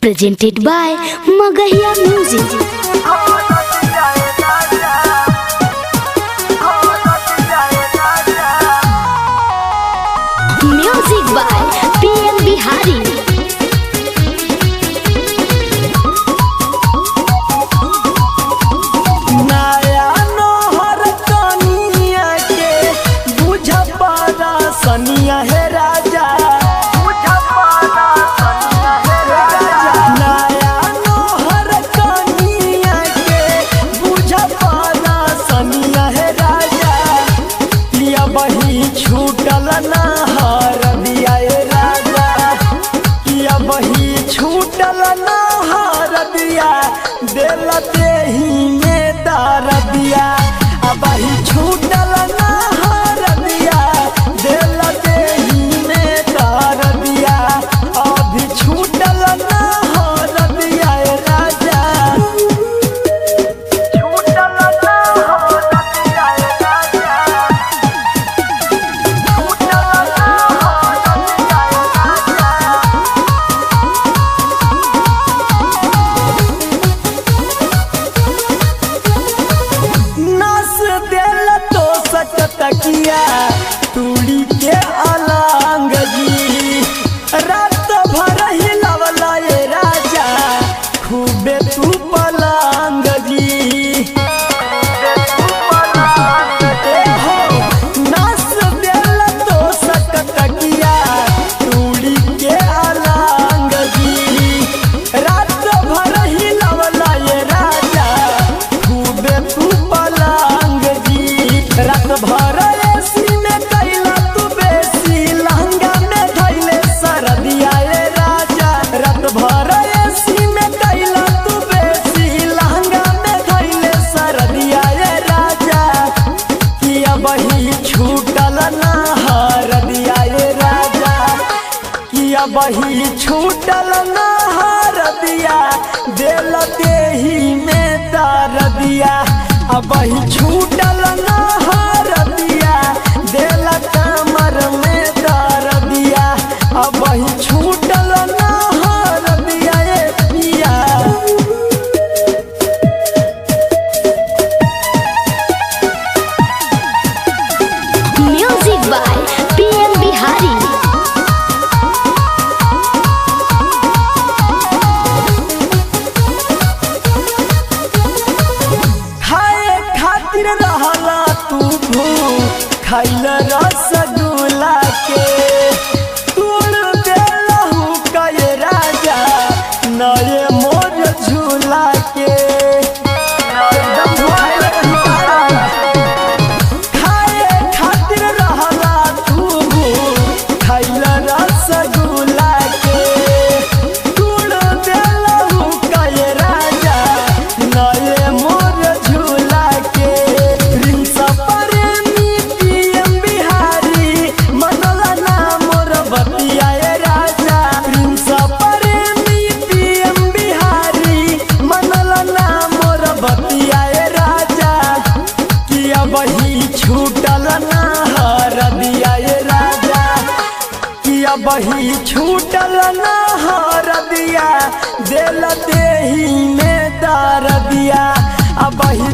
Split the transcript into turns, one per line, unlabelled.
presented by Magahiya Music. Music by PM Bihari.
नया नोहर कनिया के बुझ पारा सनिया है राजा, नया नोहर कनिया के बुझ पारा सनिया है राजा, लिया बही छूटल नहर दिया ए राजा, लिया बही छूटल नहर दिया, दिल देही में दार दिया, अब ही छूटल नहर दिया, दिल देही में दार दिया, अभी छूटल नहर दिया ए राजा, छूटल नहर दिया ए राजा, छूटल नहर दिया ए राजा। नस दिल तो सकतकिया तूड़ी के अलंग जी, रात भर ही लवला ये राजा, खूबे तू पलंग जी, ए हो नस दिल तो सकतकिया तूड़ी के अलंग जी, रात भर ही लवला ये राजा, खूबे तू पलंग जी, रात भर एसी में कैला तू बेसी, लहंगा में धैले सरदिया ए राजा, रात भर एसी में कैला तू बेसी, लहंगा में धैले सरदिया ए राजा, किया बही छूटल नहर दिया ए राजा, किया बही छूटल नहर दिया, दिल देही में दार दिया, अब ही छूटल नहर दिया, दिल कमर में दार दिया, अब ही छूटल नहर दिया ए पिया।
Music by PM Bihari.
खाए खातिर रहला तू खाइल रसगुल्ला के, तोड़ देलहू कए राजा नए मोर झूला के, खाए खातिर रहला तू खाइल रसगुल्ला के, तोड़ देलहू कए राजा नए मोर झूला के, रिंस प्रेमी PM बिहारी मनला ना मोर बतिया ए राजा, रिंस प्रेमी PM बिहारी मनला ना मोर बतिया ए राजा, किया बही छूटल नहर दिया ए राजा, किया बही छूटल नहर दिया, दिल देही में दार दिया, अब ही